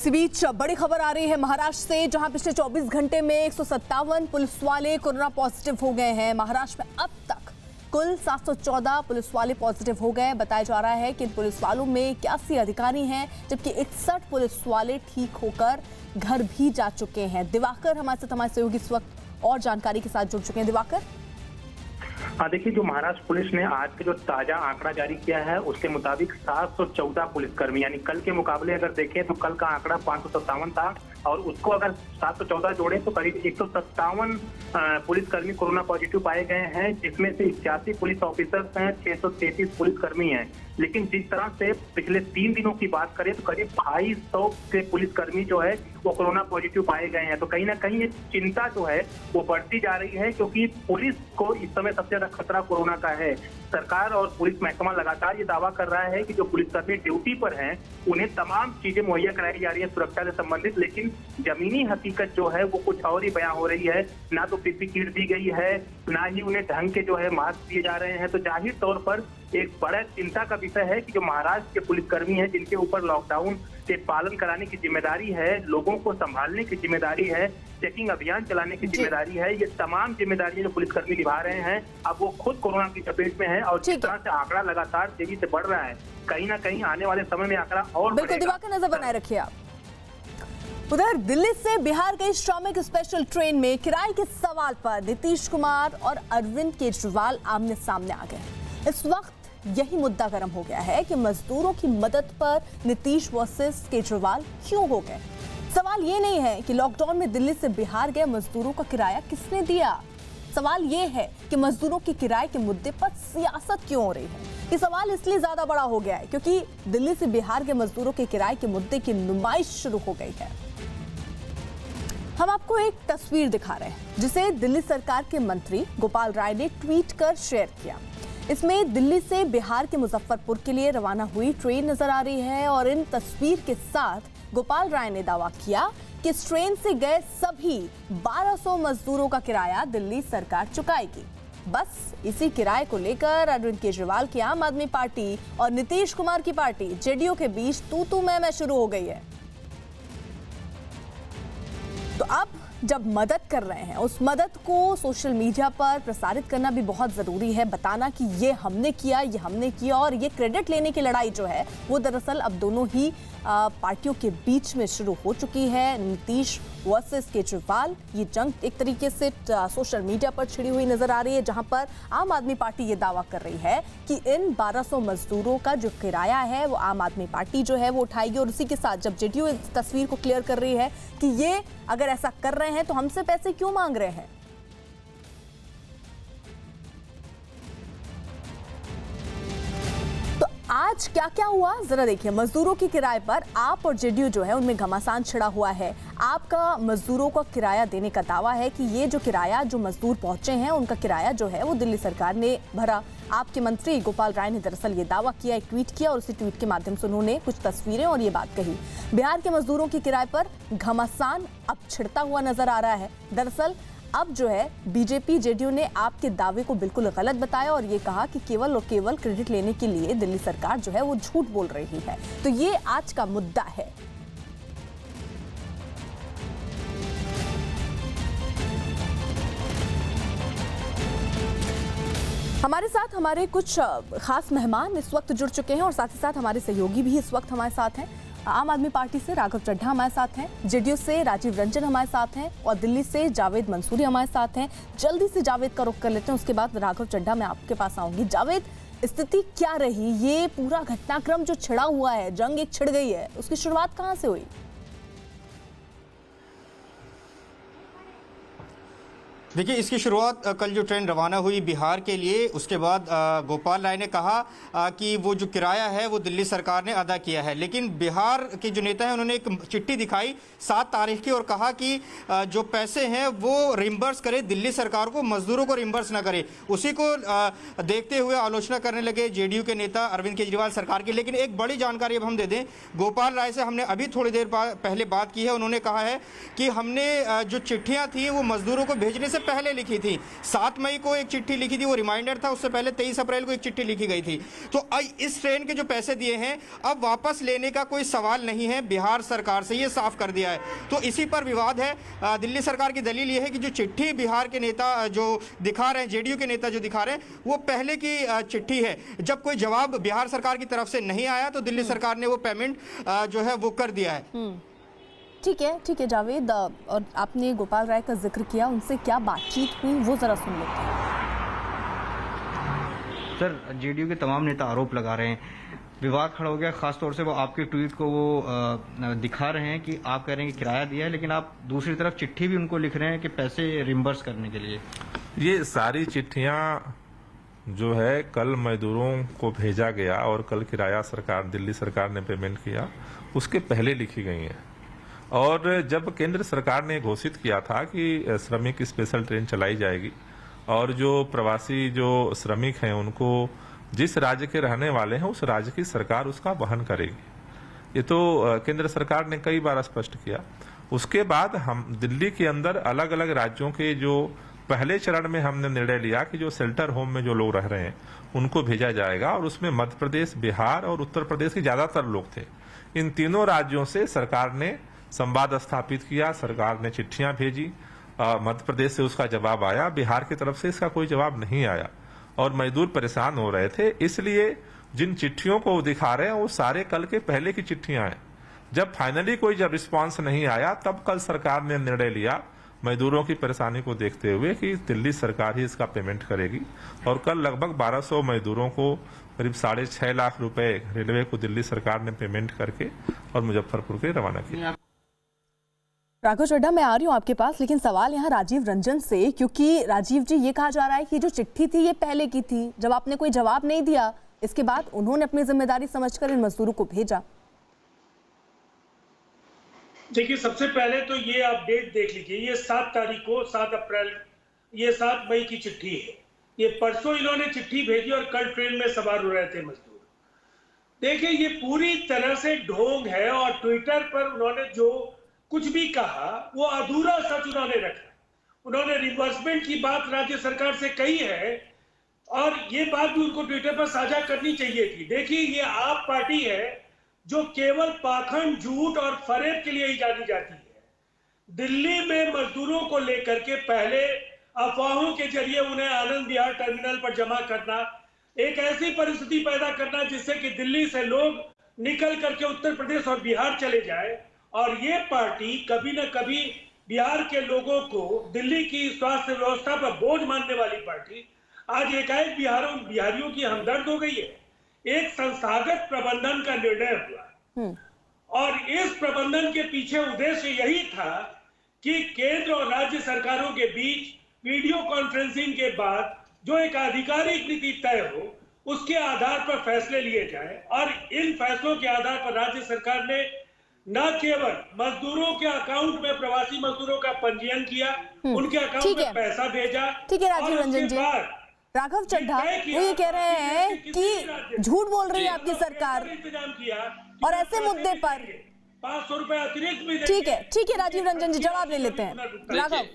इसी बीच बड़ी खबर आ रही है महाराष्ट्र से, जहां पिछले 24 घंटे में 157 पुलिस वाले कोरोना पॉजिटिव हो गए हैं। महाराष्ट्र में अब तक कुल 714 पुलिस वाले पॉजिटिव हो गए। बताया जा रहा है कि इन पुलिस वालों में 81 अधिकारी हैं, जबकि 61 पुलिस वाले ठीक होकर घर भी जा चुके हैं। दिवाकर हमारे साथ, हमारे सहयोगी इस वक्त और जानकारी के साथ जुड़ चुके हैं। दिवाकर, देखिए, जो महाराष्ट्र पुलिस ने आज के जो ताजा आंकड़ा जारी किया है उसके मुताबिक 714 पुलिसकर्मी, यानी कल के मुकाबले अगर देखें तो कल का आंकड़ा 557 था और उसको अगर 714 जोड़े तो करीब 157 पुलिसकर्मी कोरोना पॉजिटिव पाए गए हैं, जिसमें से 81 पुलिस ऑफिसर्स हैं, 633 पुलिसकर्मी हैं। लेकिन जिस तरह से पिछले 3 दिनों की बात करें तो करीब 250 के पुलिसकर्मी जो है वो कोरोना पॉजिटिव पाए गए हैं। तो कहीं ना कहीं ये चिंता जो है वो बढ़ती जा रही है, क्योंकि पुलिस को इस समय सबसे ज्यादा खतरा कोरोना का है। सरकार और पुलिस महकमा लगातार ये दावा कर रहा है कि जो पुलिसकर्मी ड्यूटी पर हैं उन्हें तमाम चीजें मुहैया कराई जा रही है सुरक्षा से संबंधित, लेकिन जमीनी हकीकत जो है वो कुछ और ही बयां हो रही है। ना तो पीपी किट दी गई है, ना ही उन्हें ढंग के जो है मास्क दिए जा रहे हैं। तो जाहिर तौर पर एक बड़ा चिंता का विषय है कि जो महाराष्ट्र के पुलिसकर्मी हैं, जिनके ऊपर लॉकडाउन के पालन कराने की जिम्मेदारी है, लोगों को संभालने की जिम्मेदारी है, चेकिंग अभियान चलाने की जिम्मेदारी है, ये तमाम जिम्मेदारियां जो पुलिसकर्मी निभा रहे हैं, अब वो खुद कोरोना की चपेट में है। और जिस तरह से आंकड़ा लगातार तेजी से बढ़ रहा है, कहीं ना कहीं आने वाले समय में आंकड़ा और बिल्कुल दिवाकर, नजर बनाए रखिए आप। उधर दिल्ली से बिहार गई श्रमिक स्पेशल ट्रेन में किराए के सवाल पर नीतीश कुमार और अरविंद केजरीवाल आमने सामने आ गए। इस वक्त यही मुद्दा गर्म हो गया है कि मजदूरों की मदद पर नीतीश वर्सेस केजरीवाल क्यों हो गए। सवाल ये नहीं है कि लॉकडाउन में दिल्ली से बिहार गए मजदूरों का किराया किसने दिया। सवाल ये है कि मजदूरों के किराए के मुद्दे पर सियासत क्यों हो रही है। ये सवाल इसलिए ज्यादा बड़ा हो गया है क्योंकि दिल्ली से बिहार के मजदूरों के किराए के मुद्दे की नुमाइश शुरू हो गई है। हम आपको एक तस्वीर दिखा रहे हैं जिसे दिल्ली सरकार के मंत्री गोपाल राय ने ट्वीट कर शेयर किया। इसमें दिल्ली से बिहार के मुजफ्फरपुर के लिए रवाना हुई ट्रेन नजर आ रही है और इन तस्वीर के साथ गोपाल राय ने दावा किया कि इस ट्रेन से गए सभी 1200 मजदूरों का किराया दिल्ली सरकार चुकाएगी। बस इसी किराए को लेकर अरविंद केजरीवाल की आम आदमी पार्टी और नीतीश कुमार की पार्टी जेडीयू के बीच तू मैं शुरू हो गई है। तो अब जब मदद कर रहे हैं, उस मदद को सोशल मीडिया पर प्रसारित करना भी बहुत ज़रूरी है। बताना कि ये हमने किया, ये हमने किया, और ये क्रेडिट लेने की लड़ाई जो है वो दरअसल अब दोनों ही पार्टियों के बीच में शुरू हो चुकी है। नीतीश वर्सेस केजरीवाल, ये जंग एक तरीके से सोशल मीडिया पर छिड़ी हुई नजर आ रही है, जहां पर आम आदमी पार्टी ये दावा कर रही है कि इन 1200 मजदूरों का जो किराया है वो आम आदमी पार्टी जो है वो उठाएगी। और उसी के साथ जब जेडीयू इस तस्वीर को क्लियर कर रही है कि ये अगर ऐसा कर रहे हैं तो हमसे पैसे क्यों मांग रहे हैं। तो आज क्या क्या हुआ जरा देखिए। मजदूरों के किराए पर आप और जेडीयू जो है उनमें घमासान छिड़ा हुआ है। आपका मजदूरों का किराया देने का दावा है कि ये जो किराया, जो मजदूर पहुंचे हैं उनका किराया जो है वो दिल्ली सरकार ने भरा। आपके मंत्री गोपाल राय ने दरअसल ये दावा किया, एक ट्वीट किया, और उसी ट्वीट के माध्यम से उन्होंने कुछ तस्वीरें और ये बात कही। बिहार के मजदूरों के किराए पर घमासान अब छिड़ता हुआ नजर आ रहा है। दरअसल अब जो है बीजेपी जेडीयू ने आपके दावे को बिल्कुल गलत बताया और ये कहा कि केवल और केवल क्रेडिट लेने के लिए दिल्ली सरकार जो है वो झूठ बोल रही है। तो ये आज का मुद्दा है। हमारे साथ हमारे कुछ खास मेहमान इस वक्त जुड़ चुके हैं और साथ ही साथ हमारे सहयोगी भी इस वक्त हमारे साथ हैं। आम आदमी पार्टी से राघव चड्ढा हमारे साथ हैं, जेडीयू से राजीव रंजन हमारे साथ हैं और दिल्ली से जावेद मंसूरी हमारे साथ हैं। जल्दी से जावेद का रुख कर लेते हैं, उसके बाद राघव चड्ढा मैं आपके पास आऊंगी। जावेद, स्थिति क्या रही? ये पूरा घटनाक्रम जो छिड़ा हुआ है, जंग एक छिड़ गई है, उसकी शुरुआत कहाँ से हुई? देखिए, इसकी शुरुआत कल जो ट्रेन रवाना हुई बिहार के लिए, उसके बाद गोपाल राय ने कहा कि वो जो किराया है वो दिल्ली सरकार ने अदा किया है। लेकिन बिहार के जो नेता हैं उन्होंने एक चिट्ठी दिखाई 7 तारीख की और कहा कि जो पैसे हैं वो रिम्बर्स करे दिल्ली सरकार को, मजदूरों को रिम्बर्स ना करे। उसी को देखते हुए आलोचना करने लगे जेडीयू के नेता अरविंद केजरीवाल सरकार की। लेकिन एक बड़ी जानकारी अब हम दे दें, गोपाल राय से हमने अभी थोड़ी देर पहले बात की है। उन्होंने कहा है कि हमने जो चिट्ठियाँ थी वो मजदूरों को भेजने से पहले लिखी थी। 7 मई को एक चिट्ठी लिखी थी, वो रिमाइंडर था। उससे पहले 23 अप्रैल को एक चिट्ठी लिखी गई थी। तो इस ट्रेन के जो पैसे दिए हैं अब वापस लेने का कोई सवाल नहीं है बिहार सरकार से, ये साफ कर दिया है। तो इसी पर विवाद है। दिल्ली सरकार की दलील ये है कि जो चिट्ठी बिहार के नेता जो दिखा रहे हैं, जेडीयू के नेता जो दिखा रहे हैं, वो पहले की चिट्ठी है। जब कोई जवाब बिहार सरकार की तरफ से नहीं आया तो दिल्ली सरकार ने वो पेमेंट जो है वो कर दिया है। ठीक है जावेद, और आपने गोपाल राय का जिक्र किया, उनसे क्या बातचीत हुई वो जरा सुन लेते हैं। सर, जेडीयू के तमाम नेता आरोप लगा रहे हैं, विवाद खड़ा हो गया, खासतौर से वो आपके ट्वीट को वो दिखा रहे हैं कि आप कह रहे हैं कि किराया दिया है, लेकिन आप दूसरी तरफ चिट्ठी भी उनको लिख रहे हैं कि पैसे रिम्बर्स करने के लिए। ये सारी चिट्ठियां जो है कल मजदूरों को भेजा गया और कल किराया सरकार, दिल्ली सरकार ने पेमेंट किया, उसके पहले लिखी गई हैं। और जब केंद्र सरकार ने घोषित किया था कि श्रमिक स्पेशल ट्रेन चलाई जाएगी और जो प्रवासी जो श्रमिक हैं उनको जिस राज्य के रहने वाले हैं उस राज्य की सरकार उसका वहन करेगी, ये तो केंद्र सरकार ने कई बार स्पष्ट किया। उसके बाद हम दिल्ली के अंदर अलग अलग राज्यों के जो पहले चरण में हमने निर्णय लिया कि जो शेल्टर होम में जो लोग रह रहे हैं उनको भेजा जाएगा, और उसमें मध्य प्रदेश, बिहार और उत्तर प्रदेश के ज्यादातर लोग थे। इन तीनों राज्यों से सरकार ने संवाद स्थापित किया, सरकार ने चिट्ठियां भेजी। मध्य प्रदेश से उसका जवाब आया, बिहार की तरफ से इसका कोई जवाब नहीं आया और मजदूर परेशान हो रहे थे। इसलिए जिन चिट्ठियों को वो दिखा रहे हैं वो सारे कल के पहले की चिट्ठियां हैं। जब फाइनली कोई जब रिस्पांस नहीं आया तब कल सरकार ने निर्णय लिया मजदूरों की परेशानी को देखते हुए कि दिल्ली सरकार ही इसका पेमेंट करेगी, और कल लगभग 1200 मजदूरों को करीब 6.5 लाख रुपए रेलवे को दिल्ली सरकार ने पेमेंट करके और मुजफ्फरपुर के रवाना किया। राघव चड्ढा, मैं आ रही हूँ आपके पास, लेकिन सवाल यहाँ राजीव रंजन से, क्योंकि राजीव जी ये कहा जा रहा है कि जो चिट्ठी थी ये पहले की थी, जब आपने कोई जवाब नहीं दिया इसके बाद उन्होंने अपनी जिम्मेदारी समझकर इन मजदूरों को भेजा। देखिए, सबसे पहले तो ये आप डेट देख लीजिए, ये 7 तारीख को, 7 अप्रैल, ये 7 मई की चिट्ठी है। ये परसों इन्होंने चिट्ठी भेजी और कल ट्रेन में सवार हो रहे थे मजदूर। देखिए, ये पूरी तरह से ढोंग है और ट्विटर पर उन्होंने जो कुछ भी कहा वो अधूरा सच उन्होंने रखा। उन्होंने रिवर्समेंट की बात राज्य सरकार से कही है और ये बात भी उनको ट्विटर पर साझा करनी चाहिए थी। देखिए, ये आप पार्टी है जो केवल पाखंड, झूठ और फरेब के लिए ही जानी जाती है। दिल्ली में मजदूरों को लेकर के पहले अफवाहों के जरिए उन्हें आनंद विहार टर्मिनल पर जमा करना, एक ऐसी परिस्थिति पैदा करना जिससे कि दिल्ली से लोग निकल करके उत्तर प्रदेश और बिहार चले जाए, और ये पार्टी कभी न कभी बिहार के लोगों को दिल्ली की स्वास्थ्य व्यवस्था पर बोझ मानने वाली पार्टी आज एकाएक बिहारियों की हमदर्द हो गई है। एक संस्थागत प्रबंधन का निर्णय हुआ और इस प्रबंधन के पीछे उद्देश्य यही था कि केंद्र और राज्य सरकारों के बीच वीडियो कॉन्फ्रेंसिंग के बाद जो एक आधिकारिक नीति तय हो उसके आधार पर फैसले लिए जाए, और इन फैसलों के आधार पर राज्य सरकार ने न केवल मजदूरों के अकाउंट में प्रवासी मजदूरों का पंजीयन किया, उनके अकाउंट में पैसा भेजा। ठीक है राजीव रंजन जी। राघव चड्ढा वो ये कह रहे हैं कि झूठ बोल रही है आपकी सरकार, इंतजाम किया और ऐसे मुद्दे पर 500 रुपए अतिरिक्त भी। ठीक है राजीव रंजन जी, जवाब ले लेते हैं। राघव,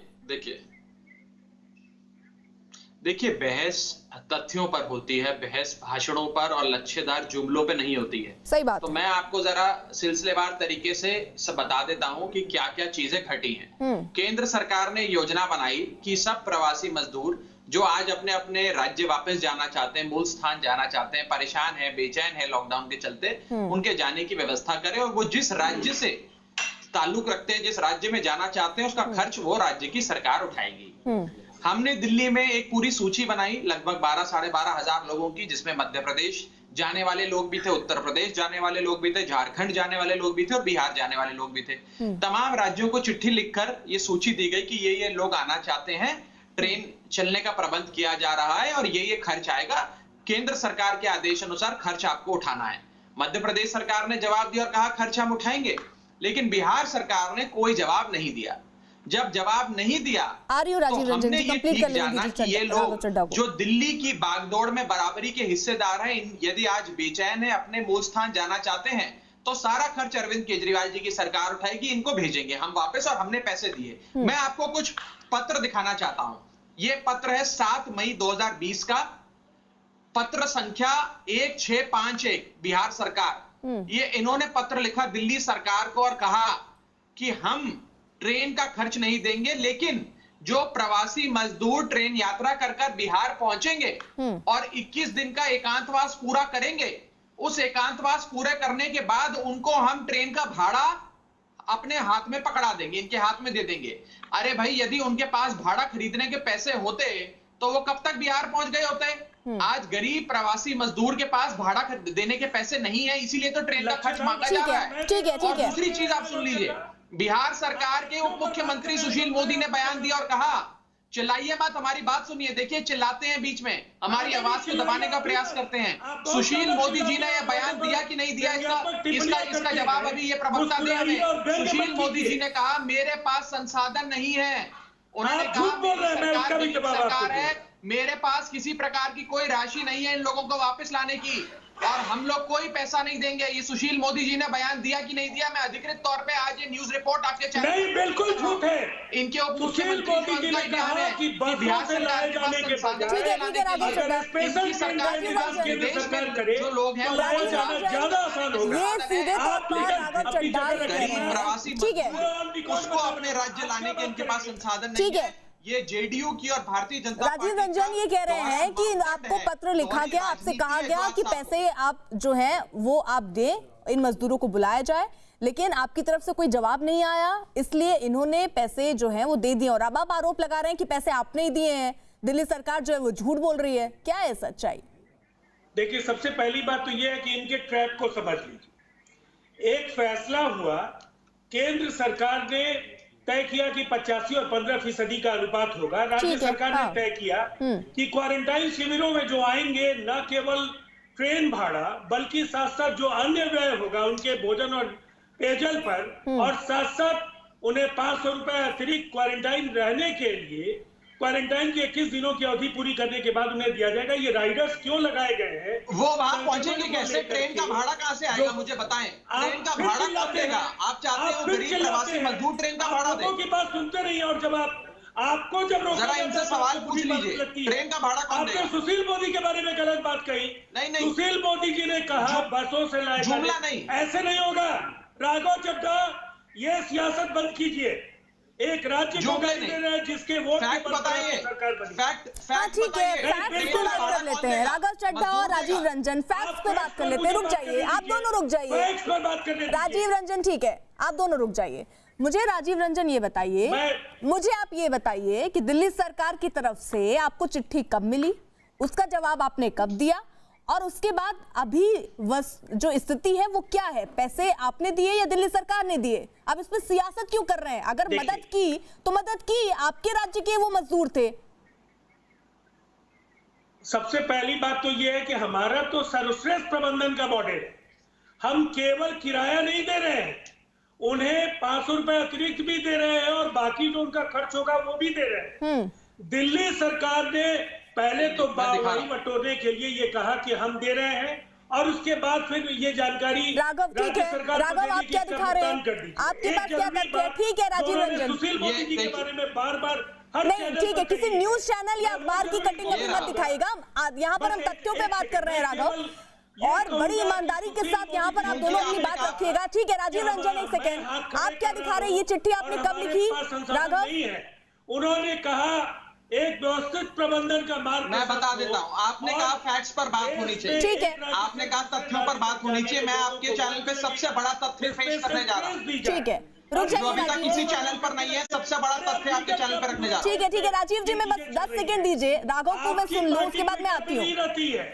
देखिए, बहस तथ्यों पर होती है, बहस भाषणों पर और लच्छेदार जुमलों पे नहीं होती है। सही बात। तो मैं आपको जरा सिलसिलेवार तरीके से बता देता हूं कि क्या क्या चीजें घटी हैं। केंद्र सरकार ने योजना बनाई कि सब प्रवासी मजदूर जो आज अपने अपने राज्य वापस जाना चाहते हैं, मूल स्थान जाना चाहते हैं, परेशान है, बेचैन है लोकडाउन के चलते, उनके जाने की व्यवस्था करे, और वो जिस राज्य से ताल्लुक रखते हैं, जिस राज्य में जाना चाहते हैं, उसका खर्च वो राज्य की सरकार उठाएगी। हमने दिल्ली में एक पूरी सूची बनाई लगभग 12-12.5 हजार लोगों की, जिसमें मध्य प्रदेश जाने वाले लोग भी थे, उत्तर प्रदेश जाने वाले लोग भी थे, झारखंड जाने वाले लोग भी थे और बिहार जाने वाले लोग भी थे। तमाम राज्यों को चिट्ठी लिखकर ये सूची दी गई कि ये लोग आना चाहते हैं, ट्रेन चलने का प्रबंध किया जा रहा है और ये खर्च आएगा, केंद्र सरकार के आदेश अनुसार खर्च आपको उठाना है। मध्य प्रदेश सरकार ने जवाब दिया और कहा खर्च हम उठाएंगे, लेकिन बिहार सरकार ने कोई जवाब नहीं दिया। जब जवाब नहीं दिया तो हमने ये ठीक जाना कि ये लोग जो दिल्ली की बागदौड़ में बराबरी के हिस्सेदार हैं, यदि आज बेचैन है, अपने मूल स्थान जाना चाहते हैं, तो सारा खर्च अरविंद केजरीवाल जी की सरकार उठाएगी, इनको भेजेंगे हम वापस और हमने पैसे दिए। मैं आपको कुछ पत्र दिखाना चाहता हूं। यह पत्र है 7 मई 2020 का, पत्र संख्या 1651, बिहार सरकार। ये इन्होंने पत्र लिखा दिल्ली सरकार को और कहा कि हम ट्रेन का खर्च नहीं देंगे, लेकिन जो प्रवासी मजदूर ट्रेन यात्रा कर बिहार पहुंचेंगे और 21 दिन का एकांतवास पूरा करेंगे, उस एकांतवास पूरे करने के बाद उनको हम ट्रेन का भाड़ा अपने हाथ में पकड़ा देंगे, इनके हाथ में दे देंगे। अरे भाई, यदि उनके पास भाड़ा खरीदने के पैसे होते तो वो कब तक बिहार पहुंच गए होते। आज गरीब प्रवासी मजदूर के पास भाड़ा देने के पैसे नहीं है, इसीलिए तो ट्रेन का खर्च मांगा जा रहा है। ठीक है। और दूसरी चीज आप सुन लीजिए, बिहार सरकार के उप मुख्यमंत्री सुशील मोदी ने बयान दिया और कहा, चिल्लाइए मत, हमारी बात सुनिए। देखिए, चिल्लाते हैं बीच में, हमारी आवाज को दबाने का प्रयास करते हैं। सुशील मोदी जी ने यह बयान दिया कि नहीं दिया, इसका जवाब अभी ये प्रवक्ता दे हमें। सुशील मोदी जी ने कहा, मेरे पास संसाधन नहीं है। उन्होंने कहा, मेरी सरकार है, मेरे पास किसी प्रकार की कोई राशि नहीं है इन लोगों को वापस लाने की, और हम लोग कोई पैसा नहीं देंगे। ये सुशील मोदी जी ने बयान दिया कि नहीं दिया, मैं अधिकृत तौर पे आज ये न्यूज रिपोर्ट आपके चैनल नहीं, बिल्कुल झूठ है। इनके उप सुशील मोदी जी ने कहा कि बिहार से लाए जाने के बजाय स्पेशल ट्रेन का इंतजाम केंद्र सरकार करे, जो लोग हैं लाया जाना ज्यादा आसान होगा। ये सीधे तौर पर राघव चड्ढा कह रहे हैं। प्रवासी ठीक है, उसको अपने राज्य लाने के इनके पास संसाधन नहीं ठीक है। है। ये जेडीयू की और भारतीय जनता राजीव रंजन ये कह रहे हैं कि आपको पत्र लिखा गया, आपसे कहा गया कि पैसे आप जो है वो आप दें, इन मजदूरों को बुलाया जाए, लेकिन आपकी तरफ से कोई जवाब नहीं आया, इसलिए इन्होंने पैसे जो हैं वो दे दिए। और अब आप आरोप लगा रहे हैं कि पैसे आपने ही दिए हैं, दिल्ली सरकार जो है वो झूठ बोल रही है। क्या है सच्चाई? देखिए, सबसे पहली बात तो ये है कि इनके ट्रैप को समझ लीजिए। एक फैसला हुआ, केंद्र सरकार ने तय किया कि 85 और 15% का अनुपात होगा। राज्य सरकार ने तय किया कि क्वारंटाइन शिविरों में जो आएंगे, न केवल ट्रेन भाड़ा बल्कि साथ साथ जो अन्य व्यय होगा उनके भोजन और पेयजल पर, और साथ साथ उन्हें 500 रुपए अतिरिक्त क्वारंटाइन रहने के लिए, क्वारंटाइन की 21 दिनों की अवधि पूरी करने के बाद उन्हें दिया जाएगा। ये राइडर्स क्यों लगाए गए हैं? वो वहां पहुंचेंगे कैसे? ट्रेन का भाड़ा कहां से आएगा, मुझे बताएं। ट्रेन का भाड़ा कब देगा? आप चाहते हो गरीब प्रवासी मजदूर ट्रेन का भाड़ा दें? की बात सुनते रहिए, और जब आपको जब जरा इनसे सवाल पूछ लीजिए, ट्रेन का भाड़ा कौन देगा? आपने सुशील मोदी के बारे में गलत बात कही। नहीं, सुशील मोदी जी ने कहा बसों से लाए, जुमला नहीं, ऐसे नहीं होगा। राघव चड्ढा, ये सियासत बंद कीजिए। एक राज्य को दे रहे हैं जिसके वोट फैक्ट बताइए, फैक्ट ठीक है, फैक्ट्स पे बात कर लेते हैं। राघव चड्ढा और राजीव रंजन फैक्ट्स पे बात कर लेते हैं। रुक जाइए, आप दोनों रुक जाइए। राजीव रंजन, ठीक है, आप दोनों रुक जाइए। मुझे राजीव रंजन ये बताइए, मुझे आप ये बताइए कि दिल्ली सरकार की तरफ से आपको चिट्ठी कब मिली, उसका जवाब आपने कब दिया, और उसके बाद अभी जो स्थिति है वो क्या है? पैसे आपने दिए या दिल्ली सरकार ने दिए? अब इस पर सियासत क्यों कर रहे हैं? अगर मदद की तो मदद की, आपके राज्य के वो मजदूर थे। सबसे पहली बात तो ये है कि हमारा तो सर्वश्रेष्ठ प्रबंधन का मॉडल है। हम केवल किराया नहीं दे रहे हैं, उन्हें 500 रुपए अतिरिक्त भी दे रहे हैं, और बाकी जो उनका खर्च होगा वो भी दे रहे हैं। दिल्ली सरकार ने पहले तो बावड़ी बटोरने के लिए ये कहा कि हम दे रहे हैं, और उसके बाद फिर ये जानकारी राघव, ठीक है राघव, आप क्या दिखा रहे हैं? आपके पास क्या तथ्य है? ठीक है राजीव रंजन, सुशील मोदी जी के बारे में बार-बार नहीं, ठीक है, किसी न्यूज चैनल या अखबार की कटिंग अभी मत दिखाएगा। यहाँ पर हम तथ्यों पे बात कर रहे हैं राघव, और बड़ी ईमानदारी के साथ यहाँ पर आप दोनों अपनी बात रखिएगा। ठीक है राजीव रंजन, एक सेकेंड, आप क्या दिखा रहे हैं? ये चिट्ठी आपने कब लिखी राघव? उन्होंने कहा एक व्यवस्थित प्रबंधन का मार्ग। मैं बता देता हूँ, आपने कहा फैक्ट्स पर बात होनी चाहिए, ठीक है, आपने कहा तथ्यों पर बात होनी चाहिए। मैं आपके चैनल पे सबसे बड़ा तथ्य पेश करने जा रहा हूँ, ठीक है, जो अभी तक किसी चैनल पर नहीं है, सबसे बड़ा तथ्य आपके चैनल पर रखने जा रहा हूँ। ठीक है राजीव जी, मैं बस 10 सेकंड दीजिए, राघव को मैं सुन लूं, उसके बाद मैं आती हूँ।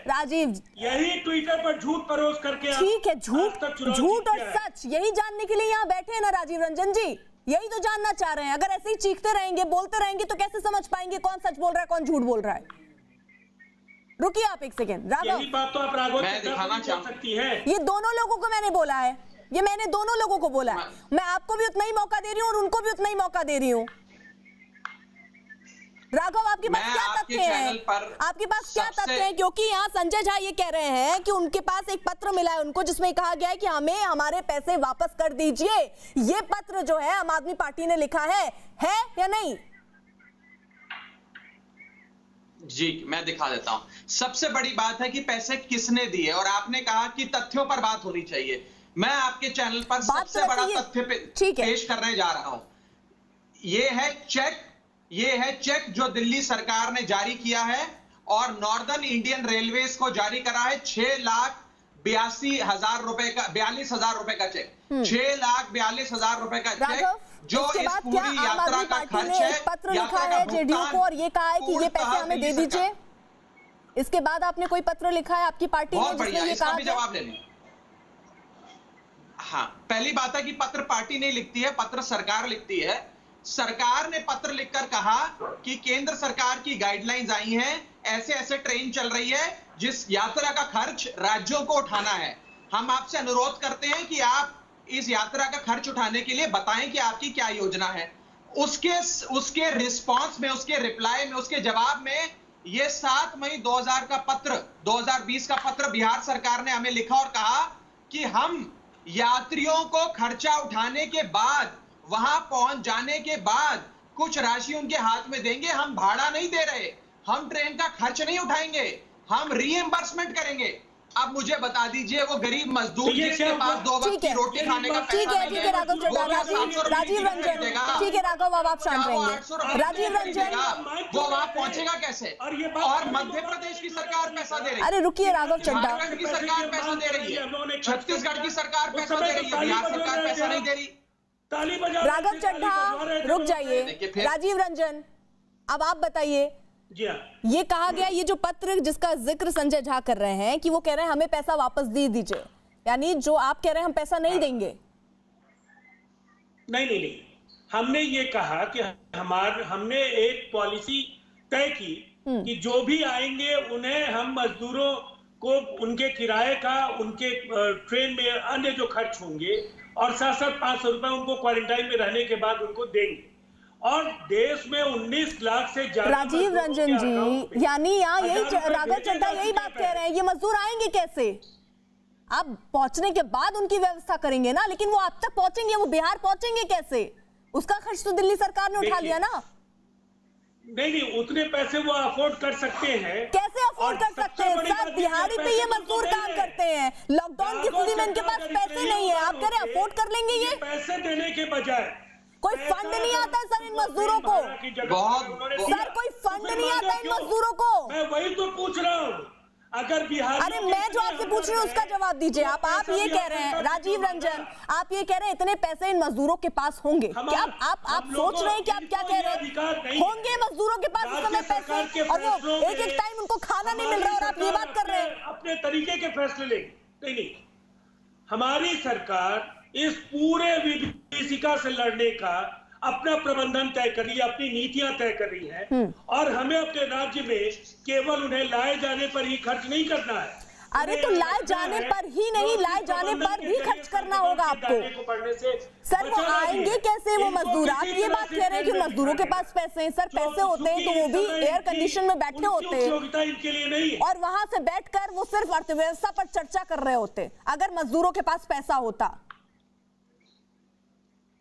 राजीव, यही ट्विटर पर झूठ परोस करके, ठीक है, झूठ और सच यही जानने के लिए यहाँ बैठे हैं ना राजीव रंजन जी, यही तो जानना चाह रहे हैं। अगर ऐसे ही चीखते रहेंगे, बोलते रहेंगे, तो कैसे समझ पाएंगे कौन सच बोल रहा है, कौन झूठ बोल रहा है? रुकिए आप एक सेकेंड राघव, यही बात तो आप राघव मैं दिखाना चाह सकती है। ये दोनों लोगों को मैंने बोला है, ये मैंने दोनों लोगों को बोला है। मैं आपको भी उतना ही मौका दे रही हूँ और उनको भी उतना ही मौका दे रही हूँ। राघव, आपके पास मैं क्या आपके तथ्य चैनल हैं? पर आपके पास क्या सबसे- तथ्य हैं? क्योंकि यहाँ संजय झा ये कह रहे हैं कि उनके पास एक पत्र मिला है उनको, जिसमें कहा गया है कि हमें हमारे पैसे वापस कर दीजिए। ये पत्र जो है आम आदमी पार्टी ने लिखा है या नहीं? जी, मैं दिखा देता हूं। सबसे बड़ी बात है कि पैसे किसने दिए, और आपने कहा कि तथ्यों पर बात होनी चाहिए। मैं आपके चैनल पर सबसे बड़ा तथ्य पेश करने जा रहा हूं। ये है चेक जो दिल्ली सरकार ने जारी किया है और नॉर्दर्न इंडियन रेलवेज को जारी करा है 6,82,000 रुपए का, 42,000 रुपए का चेक, 6,42,000 रुपए का चेक, जो इस पूरी यात्रा का खर्च है। पत्र लिखा है जेडीयू को और ये कहा है कि ये पैसे हमें दे दीजिए। इसके बाद आपने कोई पत्र लिखा है आपकी पार्टी ने जिसमें ये कहा? जवाब ले लें। हाँ, पहली बात है कि पत्र पार्टी नहीं लिखती है, पत्र सरकार लिखती है। सरकार ने पत्र लिखकर कहा कि केंद्र सरकार की गाइडलाइंस आई हैं, ऐसे ऐसे ट्रेन चल रही है जिस यात्रा का खर्च राज्यों को उठाना है। हम आपसे अनुरोध करते हैं कि आप इस यात्रा का खर्च उठाने के लिए बताएं कि आपकी क्या योजना है। उसके रिस्पांस में, उसके रिप्लाई में, उसके जवाब में ये 7 मई 2020 का पत्र बिहार सरकार ने हमें लिखा और कहा कि हम यात्रियों को खर्चा उठाने के बाद, वहां पहुंच जाने के बाद कुछ राशि उनके हाथ में देंगे। हम भाड़ा नहीं दे रहे, हम ट्रेन का खर्च नहीं उठाएंगे, हम रीएम्बर्समेंट करेंगे। अब मुझे बता दीजिए, वो गरीब मजदूर जिसके पास 2 वक्त की रोटी खाने का पैसा नहीं है, राघव चड्ढा, राजीव रंजन, ठीक है राघव, अब आप शांत रहेंगे। राजीव रंजन, वो वहां पहुंचेगा कैसे? और मध्य प्रदेश की सरकार पैसा दे रही है, अरे रुकिए राघव चड्ढा, झारखंड की सरकार पैसा दे रही है, छत्तीसगढ़ की सरकार पैसा दे रही है, बिहार सरकार पैसा नहीं दे रही। राघव चड्ढा रुक जाइए। राजीव रंजन, अब आप बताइए। ये कहा गया, ये जो पत्र जिसका जिक्र संजय झा कर रहे हैं कि वो कह रहे हैं हमें पैसा वापस दे दीजिए, यानी जो आप कह रहे हैं हम पैसा नहीं देंगे। नहीं, हमने ये कहा कि हमने एक पॉलिसी तय की कि जो भी आएंगे उन्हें हम मजदूरों को उनके किराए का, उनके ट्रेन में अन्य जो खर्च होंगे और साथ साथ 500 रुपए उनको क्वारंटाइन में रहने के बाद उनको देंगे। और देश में 19 लाख से ज्यादा। राजीव रंजन जी, यानी यहाँ यही राघव चड्ढा यही बात कह रहे हैं, ये मजदूर आएंगे कैसे? आप पहुंचने के बाद उनकी व्यवस्था करेंगे ना, लेकिन वो आप तक पहुंचेंगे, वो बिहार पहुंचेंगे कैसे? उसका खर्च तो दिल्ली सरकार ने उठा लिया ना। नहीं, उतने पैसे वो अफोर्ड कर सकते हैं। कैसे अफोर्ड कर सकते हैं सर? दिहाड़ी पे ये मजदूर काम करते हैं, लॉकडाउन की स्थिति में इनके पास पैसे नहीं है, आप कह रहे हैं अफोर्ड कर लेंगे? ये पैसे देने के बजाय कोई फंड नहीं आता है सर इन मजदूरों को। सर कोई फंड नहीं आता इन मजदूरों को। मैं वही तो पूछ रहा हूँ। अगर बिहार, अरे मैं जो आपसे पूछ रही हूँ उसका जवाब दीजिए। आप ये कह रहे हैं राजीव रंजन, आप ये कह रहे हैं इतने पैसे इन मजदूरों के पास होंगे। क्या आप सोच रहे हैं कि आप क्या कह रहे हैं? होंगे मजदूरों के पास इस समय पैसे, और वो एक टाइम उनको खाना नहीं मिल रहा और आप ये बात कर रहे हैं? अपने तरीके के फैसले लेंगे। नहीं, हमारी सरकार इस पूरे विभीषिका से लड़ने का अपना प्रबंधन तय कर रही है, अपनी नीतियां तय कर रही है, और हमें अपने राज्य में केवल उन्हें लाए जाने पर ही खर्च नहीं करना है। अरे तो लाए जाने पर ही नहीं, लाए जाने पर भी खर्च करना होगा आपको। सर वो आएंगे कैसे वो मजदूर? आप ये बात कह रहे हैं कि मजदूरों के पास पैसे हैं। सर पैसे होते हैं तो वो भी एयर कंडीशन में बैठे होते हैं और वहां से बैठकर वो सिर्फ अर्थव्यवस्था पर चर्चा कर रहे होते अगर मजदूरों के पास पैसा होता।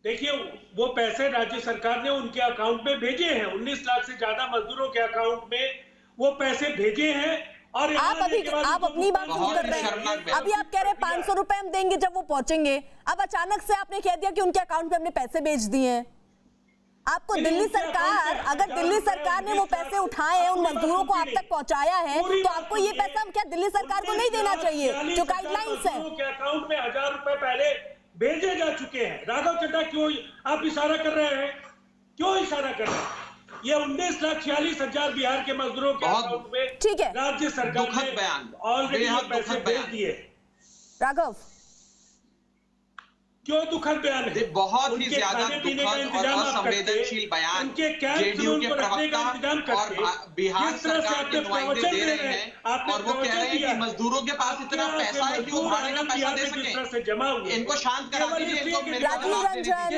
देखिए, वो पैसे राज्य सरकार ने उनके अकाउंट में भेजे हैं। 19 लाख से ज्यादा मजदूरों के अकाउंट में वो पैसे भेजे हैं। और आप अपनी बात शुरू कर रहे हैं। अभी आप कह रहे हैं 500 रुपए हम देंगे जब वो पहुंचेंगे, अब अचानक से आपने कह दिया कि उनके अकाउंट में हमने पैसे भेज दिए हैं। आपको दिल्ली सरकार, अगर दिल्ली सरकार ने वो पैसे उठाए हैं, उन मजदूरों को आप तक पहुंचाया है, तो आपको ये पैसा क्या दिल्ली सरकार को नहीं देना चाहिए जो गाइडलाइंस है? अकाउंट में 1000 रुपए पहले भेजे जा चुके हैं। राघव चड्ढा, क्यों आप इशारा कर रहे हैं? क्यों इशारा कर रहे हैं? ये 19,46,000 बिहार के मजदूरों के अकाउंट में ठीक है, राज्य सरकार ने ऑलरेडी पैसे भेज दिए। राघव, क्यों दुखद बयान है? बहुत ही ज्यादा दुखद और असंवेदनशील बयान जेडीयू के प्रवक्ता और बिहार सरकार के नुमाइंदे दे रहे हैं, और वो कह रहे हैं कि मजदूरों के पास इतना पैसा है कि वो भाड़े का पैसा दे सके। इनको शांत करा दीजिए, राजीव रंजन,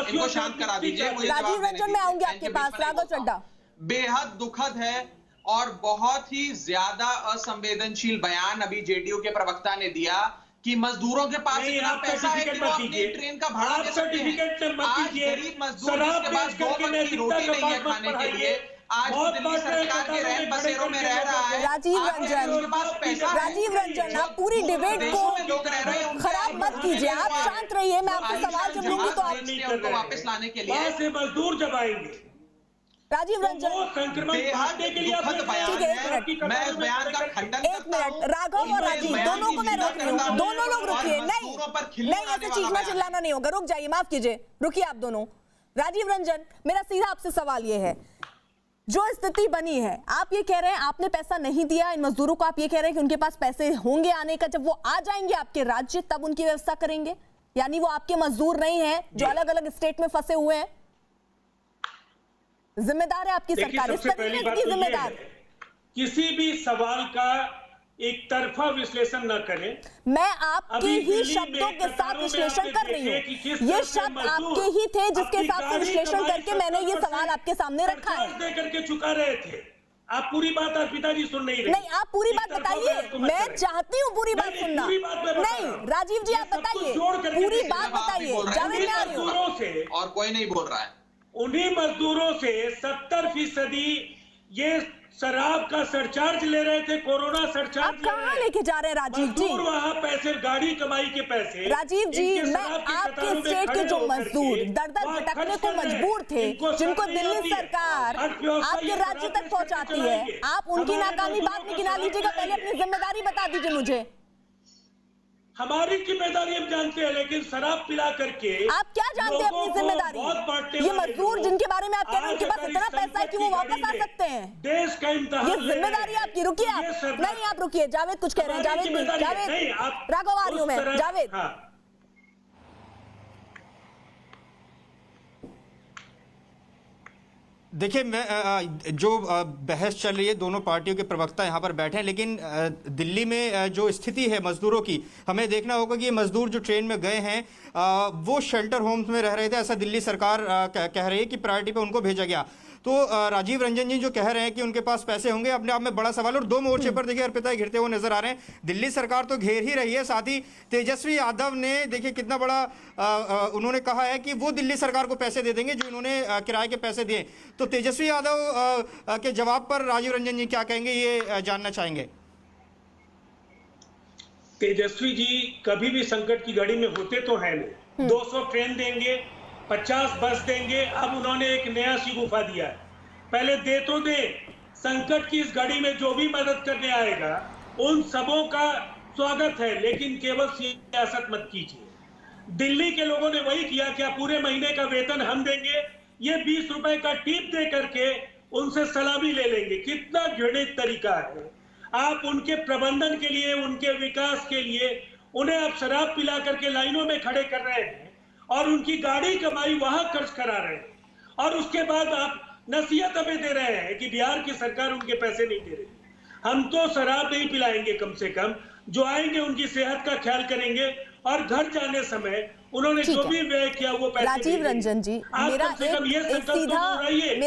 इनको शांत करा दीजिए। राजीव रंजन, मैं आऊंगी आपके पास। राघव चड्ढा, बेहद दुखद है और बहुत ही ज्यादा असंवेदनशील बयान अभी जेडीयू के प्रवक्ता ने दिया कि मजदूरों के पास इतना पैसा है कि वो अपनी ट्रेन का भाड़ा दे सकते हैं। आज गरीब मजदूर जिसके पास 2 वक्त की रोटी नहीं है खाने के लिए, आज दिल्ली सरकार के रहन बसेरों में रह रहा है। राजीव रंजन, आप पूरी डिबेट को खराब मत कीजिए, आप शांत रहिए। मैं आपसे सवाल जब लूंगी तो आप वापस लाने के लिए से मजदूर जब आएंगे। राजीव रंजन, मैं इस बयान का खंडन एक मिनट, राघव और राजीव दोनों को मैं रोक रही हूँ। दोनों लोग रुकिए, नहीं ऐसे चीखना चिल्लाना नहीं होगा, रुक जाइए, माफ कीजिए, रुकिए आप दोनों। राजीव रंजन, मेरा सीधा आपसे सवाल ये है, जो स्थिति बनी है, आप ये कह रहे हैं आपने पैसा नहीं दिया इन मजदूरों को, आप ये कह रहे हैं कि उनके पास पैसे होंगे आने का, जब वो आ जाएंगे आपके राज्य तब उनकी व्यवस्था करेंगे, यानी वो आपके मजदूर नहीं है जो अलग अलग स्टेट में फंसे हुए हैं। जिम्मेदार है आपकी सरकार, इस तरीके की जिम्मेदार। किसी भी सवाल का एक तरफा विश्लेषण न करें। मैं आपके ही शब्दों के साथ विश्लेषण कर रही हूँ, ये शब्द आपके ही थे जिसके साथ से विश्लेषण करके मैंने ये सवाल आपके सामने रखा है। दे करके चुका रहे थे, आप पूरी बात आप पिताजी सुन नहीं रहे। नहीं, आप पूरी बात बताइए, मैं चाहती हूँ पूरी बात सुनना। नहीं राजीव जी, आप बताइए, पूरी बात बताइए। जावेद, मैं आ रही हूँ। और कोई नहीं बोल रहा है। उन्हीं मजदूरों से 70% ये शराब का सरचार्ज ले रहे थे, कोरोना सरचार्ज। आप कहाँ लेके जा रहे हैं राजीव जी? वहाँ पैसे, गाड़ी कमाई के पैसे। राजीव जी, मैं आपके स्टेट के जो मजदूर दर भटकने को मजबूर थे, जिनको दिल्ली सरकार आपके राज्य तक पहुँचाती है, आप उनकी नाकामी बाद में गिना लीजिएगा, पहले अपनी जिम्मेदारी बता दीजिए मुझे। हमारी जिम्मेदारी हम जानते हैं, लेकिन शराब पिला करके आप क्या जानते हैं अपनी जिम्मेदारी? ये मजदूर जिनके बारे में आप कह रहे हैं उनके पास इतना पैसा है कि वो वापस आ सकते हैं, देश का इम्तिहान। ये जिम्मेदारी आपकी। रुकिए आप, नहीं आप रुकिए, जावेद कुछ कह रहे हैं। जावेद, राघव आ रही हूं मैं। जावेद, देखिए, मैं जो बहस चल रही है, दोनों पार्टियों के प्रवक्ता यहाँ पर बैठे हैं, लेकिन दिल्ली में जो स्थिति है मजदूरों की, हमें देखना होगा कि ये मजदूर जो ट्रेन में गए हैं वो शेल्टर होम्स में रह रहे थे, ऐसा दिल्ली सरकार कह रही है कि प्रायोरिटी पे उनको भेजा गया। तो राजीव रंजन जी जो कह रहे हैं कि उनके पास पैसे होंगे, अपने आप में बड़ा सवाल। और दो मोर्चे पर देखिए अर्पिता घिरते हुए नजर आ रहे हैं। दिल्ली सरकार तो घेर ही रही है, साथ ही तेजस्वी यादव ने देखिए कितना बड़ा उन्होंने कहा है कि वो दिल्ली सरकार को पैसे दे देंगे जो इन्होंने किराए के पैसे दिए। तो तेजस्वी यादव के जवाब पर राजीव रंजन जी क्या कहेंगे, ये जानना चाहेंगे। तेजस्वी जी कभी भी संकट की घड़ी में होते तो है नहीं। 200 ट्रेन देंगे, 50 बस देंगे, अब उन्होंने एक नया शिगुफा दिया है। पहले दे तो दे, संकट की इस घड़ी में जो भी मदद करने आएगा उन सबों का स्वागत है, लेकिन केवल सियासत मत कीजिए। दिल्ली के लोगों ने वही किया, क्या पूरे महीने का वेतन हम देंगे, ये 20 रुपए का टिप दे करके उनसे सलामी ले लेंगे। कितना घृणित तरीका है। आप उनके प्रबंधन के लिए, उनके विकास के लिए उन्हें आप शराब पिला करके लाइनों में खड़े कर रहे हैं और उनकी गाड़ी कमाई वहां खर्च करा रहे हैं, और उसके बाद आप नसीहत हमें दे रहे हैं कि बिहार की सरकार उनके पैसे नहीं दे रही। हम तो शराब नहीं पिलाएंगे, कम से कम जो आएंगे उनकी सेहत का ख्याल करेंगे, और घर जाने समय उन्होंने जो भी व्यय किया वो पैसे। राजीव रंजन जी, मेरा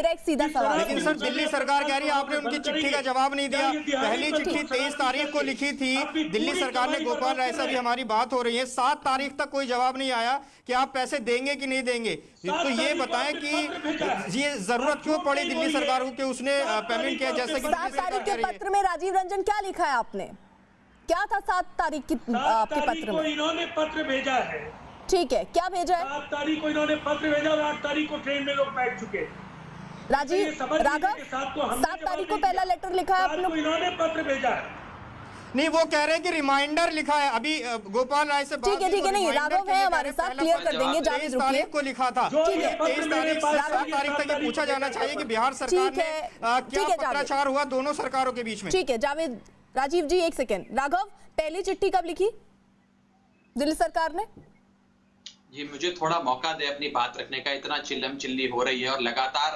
एक सीधा सवाल। लेकिन सर, दिल्ली सरकार कह रही है आपने उनकी चिट्ठी का जवाब नहीं दिया। पहली चिट्ठी 23 तारीख को लिखी थी दिल्ली सरकार ने, गोपाल राय से भी हमारी बात हो रही है, 7 तारीख तक कोई जवाब नहीं आया कि आप पैसे देंगे कि नहीं देंगे। तो ये बताएं कि ये जरूरत क्यों पड़ी दिल्ली सरकार को कि उसने पेमेंट किया, जैसे कि 7 तारीख के पत्र में राजीव रंजन क्या लिखा है आपने, क्या था 7 तारीख की आपके पत्र में? इन्होंने पत्र भेजा है, ठीक है, क्या भेजा है? 7 तारीख को इन्होंने पत्र भेजा और 8 तारीख को ट्रेन में लोग बैठ चुके। राजीव, राघव, 7 तारीख को पहला लेटर लिखा है आप लोग, इन्होंने पत्र भेजा है। नहीं, वो कह रहे हैं कि रिमाइंडर लिखा है। अभी गोपाल राय से ठीक है, नहीं, राघव है हमारे साथ, क्लियर कर देंगे। 23 तारीख को लिखा था, ठीक है, 23 तारीख 7 तारीख तक ये पूछा जाना चाहिए कि बिहार सरकार में क्या पत्राचार हुआ दोनों सरकारों के बीच में। ठीक है जावेद, राजीव जी एक सेकेंड। राघव, पहली चिट्ठी कब लिखी दिल्ली सरकार ने? ये मुझे थोड़ा मौका दे अपनी बात रखने का, इतना चिल्लम चिल्ली हो रही है और लगातार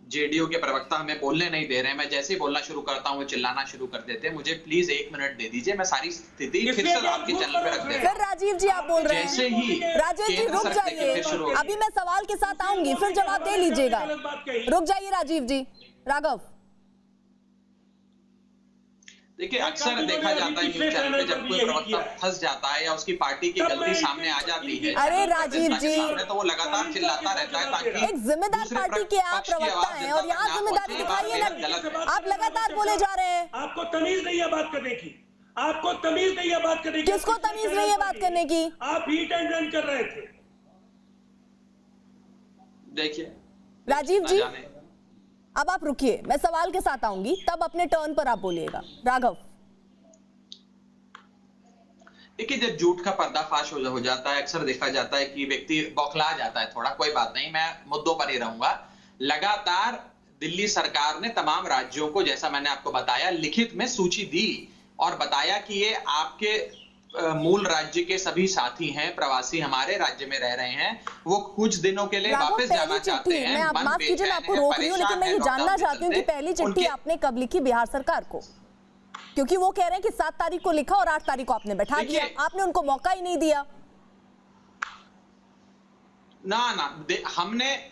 जेडीयू के प्रवक्ता हमें बोलने नहीं दे रहे हैं। मैं जैसे ही बोलना शुरू करता हूँ वो चिल्लाना शुरू कर देते हैं। मुझे प्लीज 1 मिनट दे दीजिए, मैं सारी स्थिति फिर से आपके चैनल पे रख देता फिर राजीव जी आप बोल रहे हैं। जैसे ही राजेश जी रुक जाइए, अभी मैं सवाल के साथ आऊंगी, फिर जवाब दे लीजिएगा। रुक जाइए राजीव जी। राघव, देखिए अक्सर देखा जाता है न्यूज चैनल पे जब कोई प्रवक्ता फंस जाता है या उसकी पार्टी की गलती सामने आ जाती है, अरे राजीव जी, तो वो लगातार चिल्लाता रहता है ताकि एक जिम्मेदार पार्टी के आप प्रवक्ता हैं और यहाँ जिम्मेदारी दिखाइए ना, आप लगातार बोले जा रहे हैं। आपको तमीज नहीं है बात करने की, आपको तमीज नहीं है बात करने की। किसको तमीज नहीं है बात करने की? आप हीट एंड रन कर रहे थे। देखिए राजीव जी, अब आप रुकिए, मैं सवाल के साथ आऊंगी, तब अपने टर्न पर आप बोलिएगा। राघव, देखिए जब झूठ का पर्दाफाश हो जाता है, अक्सर देखा जाता है कि व्यक्ति बौखला जाता है थोड़ा। कोई बात नहीं, मैं मुद्दों पर ही रहूंगा। लगातार दिल्ली सरकार ने तमाम राज्यों को, जैसा मैंने आपको बताया, लिखित में सूची दी और बताया कि ये आपके मूल राज्य के सभी साथी हैं, प्रवासी हमारे राज्य में रह रहे हैं, वो कुछ दिनों के लिए वापस जाना चाहते हैं। मैं माफ कीजिए, मैं आपको रोक रही हूँ, लेकिन मैं ये जानना चाहती हूँ कि पहली चिट्ठी आपने कब लिखी बिहार सरकार को? क्योंकि वो कह रहे हैं कि 7 तारीख को लिखा और 8 तारीख को आपने बैठा दिया, आपने उनको मौका ही नहीं दिया। ना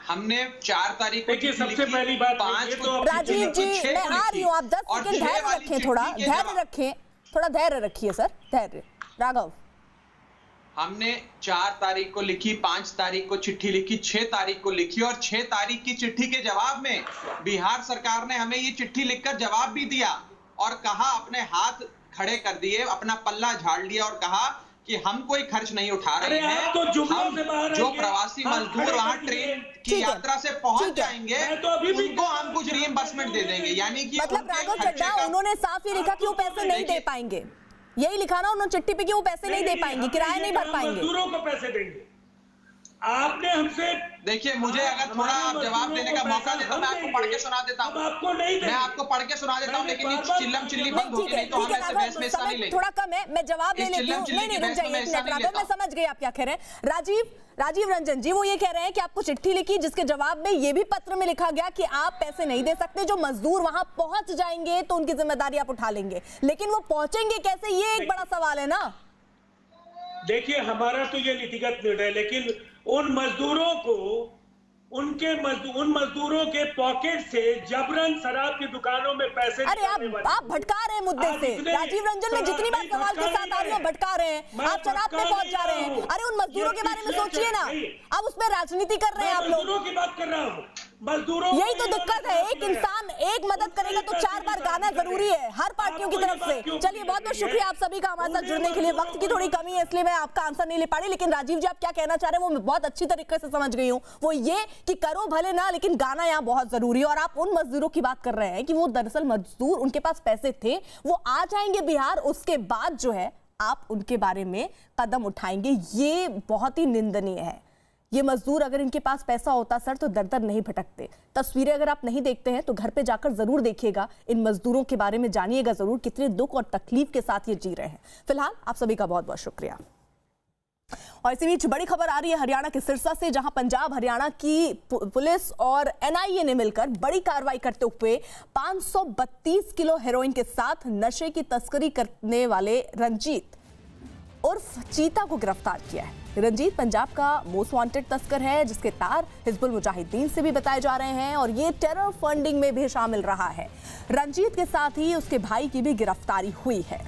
हमने 4 तारीख को सबसे पहली बात 5 को राजीव जी, मैं आ रही हूँ, आप 10 सेकंड धैर्य रखें, थोड़ा धैर्य रखें, थोड़ा धैर्य रखिए सर, धैर्य। राघव, हमने 4 तारीख को लिखी, 5 तारीख को चिट्ठी लिखी, 6 तारीख को लिखी और 6 तारीख की चिट्ठी के जवाब में बिहार सरकार ने हमें ये चिट्ठी लिखकर जवाब भी दिया और कहा, अपने हाथ खड़े कर दिए, अपना पल्ला झाड़ लिया और कहा कि हम कोई खर्च नहीं उठा रहे हैं। तो हम जो प्रवासी मजदूर वहां ट्रेन की यात्रा से पहुंच जाएंगे उनको हम कुछ रीइंबर्समेंट दे देंगे। यानी कि मतलब राघव चड्ढा, उन्होंने साफ ही लिखा कि वो पैसे नहीं दे पाएंगे, यही लिखा ना उन्होंने चिट्ठी पे कि वो पैसे नहीं दे पाएंगे, किराया नहीं भर पाएंगे। मजदूरों को पैसे देंगे। आपने हमसे, देखिए मुझे अगर थोड़ा आप जवाब देने का मौका देते तो मैं आपको पढ़ के सुना देता हूँ, आपको नहीं, मैं आपको पढ़ के सुना देता हूँ, लेकिन चिल्लम चिल्ली बंद होगी नहीं तो हम ऐसे बहस में हिस्सा नहीं लेंगे। थोड़ा कम है, मैं जवाब ले लेती हूँ। नहीं रुक जाइए, मैं समझ गई आप क्या कह रहे हैं। राजीव रंजन जी, वो ये कह रहे हैं कि आपको चिट्ठी लिखी जिसके जवाब में ये भी पत्र में लिखा गया कि आप पैसे नहीं दे सकते, जो मजदूर वहां पहुंच जाएंगे तो उनकी जिम्मेदारी आप उठा लेंगे, लेकिन वो पहुंचेंगे कैसे, ये एक बड़ा सवाल है ना। देखिए हमारा तो ये नीतिगत निर्णय, लेकिन उन मजदूरों को उन मजदूरों के पॉकेट से जबरन शराब की दुकानों में पैसे, अरे आप भटका रहे हैं मुद्दे से। राजीव रंजन, मैं जितनी बार सवाल के साथ आ रही हूँ भटका रहे हैं, आप शराब पे पहुंच जा रहे हैं। अरे उन मजदूरों के बारे में सोचिए ना, अब उसमें राजनीति कर रहे हैं आप लोग। मजदूरों की बात कर रहा हूँ, मजदूरों, यही तो दिक्कत है, एक इंसान एक मदद करेगा तो 4 बार गाना जरूरी है हर पार्टियों की तरफ से। चलिए बहुत बहुत शुक्रिया आप सभी का हमारे साथ जुड़ने के लिए। वक्त की थोड़ी कमी है इसलिए मैं आपका आंसर नहीं ले पा रही, लेकिन राजीव जी आप क्या कहना चाह रहे हैं वो मैं बहुत अच्छी तरीके से समझ गई हूँ। वो ये कि करो भले ना, लेकिन गाना यहाँ बहुत जरूरी है। और आप उन मजदूरों की बात कर रहे हैं कि वो दरअसल मजदूर, उनके पास पैसे थे, वो आ जाएंगे बिहार, उसके बाद जो है आप उनके बारे में कदम उठाएंगे, ये बहुत ही निंदनीय है। ये मजदूर अगर इनके पास पैसा होता सर तो दर दर नहीं भटकते। तस्वीरें अगर आप नहीं देखते हैं तो घर पे जाकर जरूर देखिएगा, इन मजदूरों के बारे में जानिएगा जरूर, कितने दुख और तकलीफ के साथ ये जी रहे हैं। फिलहाल आप सभी का बहुत बहुत शुक्रिया। और इसी बीच बड़ी खबर आ रही है हरियाणा के सिरसा से, जहां पंजाब हरियाणा की पुलिस और एनआईए ने मिलकर बड़ी कार्रवाई करते हुए 532 किलो हेरोइन के साथ नशे की तस्करी करने वाले रंजीत उर्फ चीता को गिरफ्तार किया है। रंजीत पंजाब का मोस्ट वांटेड तस्कर है, जिसके तार हिजबुल मुजाहिदीन से भी बताए जा रहे हैं और ये टेरर फंडिंग में भी शामिल रहा है। रंजीत के साथ ही उसके भाई की भी गिरफ्तारी हुई है।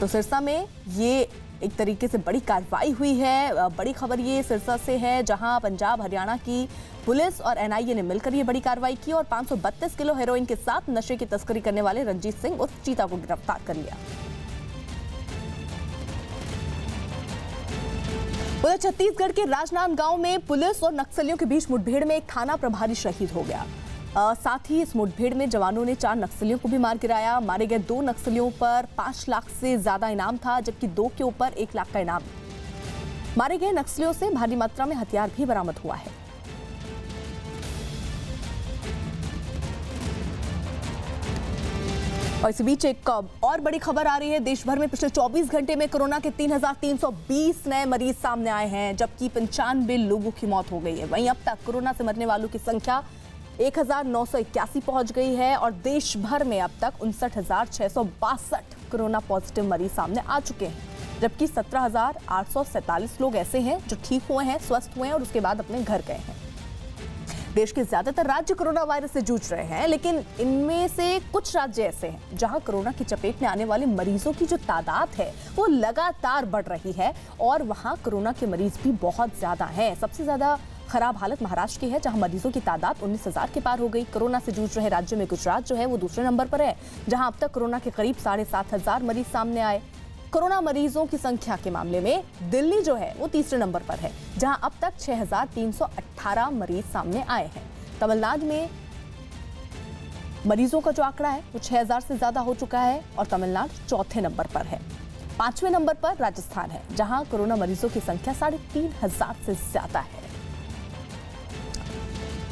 तो सिरसा में ये एक तरीके से बड़ी कार्रवाई हुई है। बड़ी खबर ये सिरसा से है, जहां पंजाब हरियाणा की पुलिस और एनआईए ने मिलकर ये बड़ी कार्रवाई की और 532 किलो हेरोइन के साथ नशे की तस्करी करने वाले रंजीत सिंह उर्फ चीता को गिरफ्तार कर लिया। उधर छत्तीसगढ़ के राजनांदगांव में पुलिस और नक्सलियों के बीच मुठभेड़ में एक थाना प्रभारी शहीद हो गया। साथ ही इस मुठभेड़ में जवानों ने 4 नक्सलियों को भी मार गिराया। मारे गए 2 नक्सलियों पर 5 लाख से ज्यादा इनाम था, जबकि 2 के ऊपर 1 लाख का इनाम। मारे गए नक्सलियों से भारी मात्रा में हथियार भी बरामद हुआ है। और इसी बीच एक और बड़ी खबर आ रही है। देश भर में पिछले 24 घंटे में कोरोना के 3,320 नए मरीज सामने आए हैं, जबकि 95 लोगों की मौत हो गई है। वहीं अब तक कोरोना से मरने वालों की संख्या 1,981 पहुंच गई है और देश भर में अब तक 59,662 कोरोना पॉजिटिव मरीज सामने आ चुके हैं, जबकि 17,847 लोग ऐसे हैं जो ठीक हुए हैं, स्वस्थ हुए हैं और उसके बाद अपने घर गए हैं। देश के ज्यादातर राज्य कोरोना वायरस से जूझ रहे हैं, लेकिन इनमें से कुछ राज्य ऐसे हैं जहां कोरोना की चपेट में आने वाले मरीजों की जो तादाद है वो लगातार बढ़ रही है और वहां कोरोना के मरीज भी बहुत ज्यादा हैं। सबसे ज्यादा खराब हालत महाराष्ट्र की है, जहां मरीजों की तादाद 19,000 के पार हो गई। कोरोना से जूझ रहे राज्यों में गुजरात जो है वो दूसरे नंबर पर है, जहां अब तक कोरोना के करीब 7,500 मरीज सामने आए। कोरोना मरीजों की संख्या के मामले में दिल्ली जो है वो तीसरे नंबर पर है, जहां अब तक 6,318 मरीज सामने आए हैं। तमिलनाडु में मरीजों का जो आंकड़ा है वो 6,000 से ज्यादा हो चुका है और तमिलनाडु चौथे नंबर पर है। 5वें नंबर पर राजस्थान है, जहां कोरोना मरीजों की संख्या 3,500 से ज्यादा है।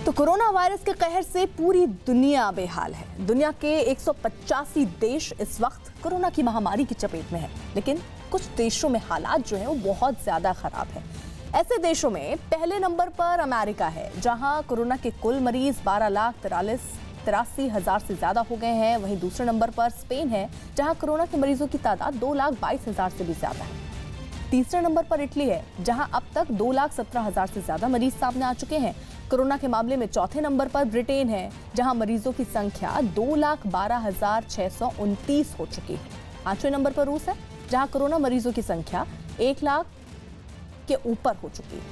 तो कोरोना वायरस के कहर से पूरी दुनिया बेहाल है। दुनिया के 185 देश इस वक्त कोरोना की महामारी की चपेट में है, लेकिन कुछ देशों में हालात जो है वो बहुत ज्यादा खराब है। ऐसे देशों में पहले नंबर पर अमेरिका है, जहां कोरोना के कुल मरीज 12,83,000 से ज्यादा हो गए हैं। वहीं दूसरे नंबर पर स्पेन है, जहां कोरोना के मरीजों की तादाद 2,22,000 से भी ज्यादा है। तीसरे नंबर पर इटली है, जहां अब तक 2,17,000 से ज्यादा मरीज सामने आ चुके हैं। कोरोना के मामले में चौथे नंबर पर ब्रिटेन है, जहां मरीजों की संख्या 2,12,629 हो चुकी है। 5वें नंबर पर रूस है, जहां कोरोना मरीजों की संख्या 1 लाख के ऊपर हो चुकी है।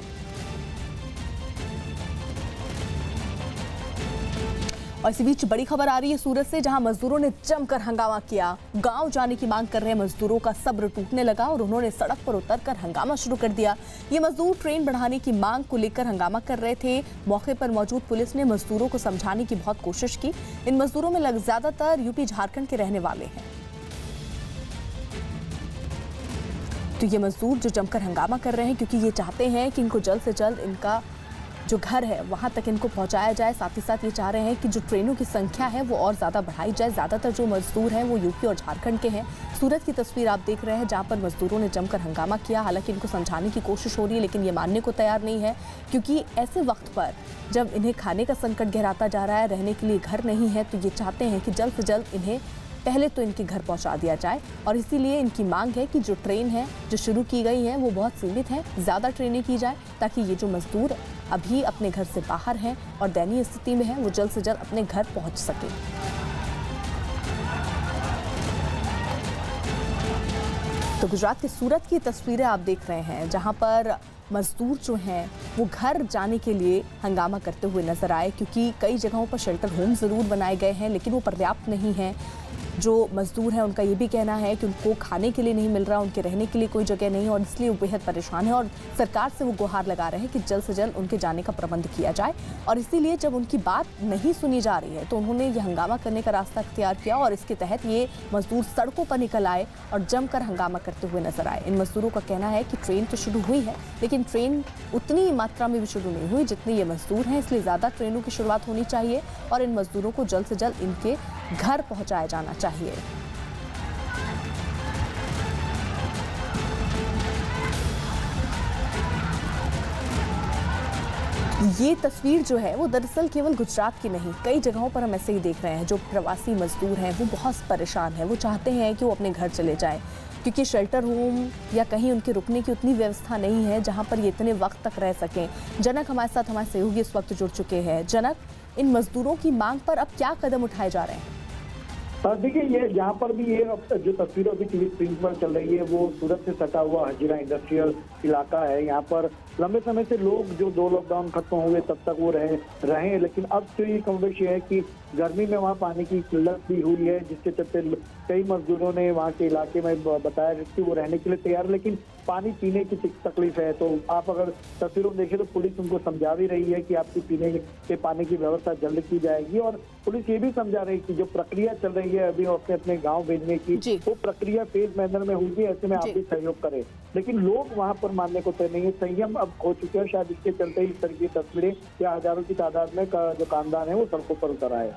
और इसी बीच बड़ी खबर आ रही है सूरत से, जहां मजदूरों ने जमकर हंगामा किया। गांव जाने की मांग कर रहे मजदूरों का सब्र टूटने लगा और उन्होंने सड़क पर उतरकर हंगामा शुरू कर दिया। ये मजदूर ट्रेन बढ़ाने की मांग को लेकर हंगामा कर रहे थे। मौके पर मौजूद पुलिस ने मजदूरों को समझाने की बहुत कोशिश की। इन मजदूरों में ज्यादातर यूपी झारखंड के रहने वाले हैं। तो ये मजदूर जो जमकर हंगामा कर रहे हैं, क्योंकि ये चाहते हैं कि इनको जल्द से जल्द इनका जो घर है वहां तक इनको पहुंचाया जाए। साथ ही साथ ये चाह रहे हैं कि जो ट्रेनों की संख्या है वो और ज़्यादा बढ़ाई जाए। ज़्यादातर जो मजदूर हैं वो यूपी और झारखंड के हैं। सूरत की तस्वीर आप देख रहे हैं, जहां पर मजदूरों ने जमकर हंगामा किया। हालांकि इनको समझाने की कोशिश हो रही है, लेकिन ये मानने को तैयार नहीं है, क्योंकि ऐसे वक्त पर जब इन्हें खाने का संकट गहराता जा रहा है, रहने के लिए घर नहीं है, तो ये चाहते हैं कि जल्द से जल्द इन्हें पहले तो इनके घर पहुंचा दिया जाए। और इसीलिए इनकी मांग है कि जो ट्रेन है जो शुरू की गई है वो बहुत सीमित है, ज़्यादा ट्रेनें की जाए, ताकि ये जो मजदूर अभी अपने घर से बाहर हैं और दयनीय स्थिति में हैं, वो जल्द से जल्द अपने घर पहुंच सके। तो गुजरात के सूरत की तस्वीरें आप देख रहे हैं, जहां पर मजदूर जो हैं वो घर जाने के लिए हंगामा करते हुए नजर आए, क्योंकि कई जगहों पर शेल्टर होम ज़रूर बनाए गए हैं, लेकिन वो पर्याप्त नहीं हैं। जो मजदूर हैं उनका ये भी कहना है कि उनको खाने के लिए नहीं मिल रहा, उनके रहने के लिए कोई जगह नहीं, और इसलिए वो बेहद परेशान है। और सरकार से वो गुहार लगा रहे हैं कि जल्द से जल्द उनके जाने का प्रबंध किया जाए। और इसीलिए जब उनकी बात नहीं सुनी जा रही है तो उन्होंने ये हंगामा करने का रास्ता इख्तियार किया और इसके तहत ये मजदूर सड़कों पर निकल आए और जमकर हंगामा करते हुए नजर आए। इन मजदूरों का कहना है कि ट्रेन तो शुरू हुई है, लेकिन ट्रेन उतनी मात्रा में भी शुरू नहीं हुई जितनी ये मजदूर हैं, इसलिए ज़्यादा ट्रेनों की शुरुआत होनी चाहिए और इन मजदूरों को जल्द से जल्द इनके घर पहुँचाया जाना चाहिए। ये तस्वीर जो है वो दरअसल केवल गुजरात की नहीं, कई जगहों पर हम ऐसे ही देख रहे हैं। जो प्रवासी मजदूर हैं वो बहुत परेशान हैं, वो चाहते हैं कि वो अपने घर चले जाएं, क्योंकि शेल्टर होम या कहीं उनके रुकने की उतनी व्यवस्था नहीं है जहां पर ये इतने वक्त तक रह सकें। जनक हमारे साथ, हमारे सहयोगी इस वक्त जुड़ चुके हैं। जनक, इन मजदूरों की मांग पर अब क्या कदम उठाए जा रहे हैं? देखिए, ये यहाँ पर भी ये जो तस्वीरें अभी टीवी स्क्रीन पर चल रही है वो सूरत से सटा हुआ हजीरा इंडस्ट्रियल इलाका है। यहाँ पर लंबे समय से लोग जो 2 लॉकडाउन खत्म हुए तब तक वो रहे, लेकिन अब तो ये कमोबेश है कि गर्मी में वहाँ पानी की किल्लत भी हुई है, जिसके चलते कई मजदूरों ने वहाँ के इलाके में बताया कि वो रहने के लिए तैयार, लेकिन पानी पीने की तकलीफ है। तो आप अगर तस्वीरों में देखें तो पुलिस उनको समझा भी रही है कि आपकी पीने के पानी की व्यवस्था जल्द की जाएगी, और पुलिस ये भी समझा रही है कि जो प्रक्रिया चल रही है अभी अपने गाँव भेजने की, वो प्रक्रिया फेज मैनर में होगी, ऐसे में आप भी सहयोग करें। लेकिन लोग वहाँ पर मानने को तैयार नहीं है, संयम अब खो चुके हैं। शायद इसके चलते इस तरह की तस्वीरें या हजारों की तादाद में जो कामदान है वो सड़कों पर उतर आए।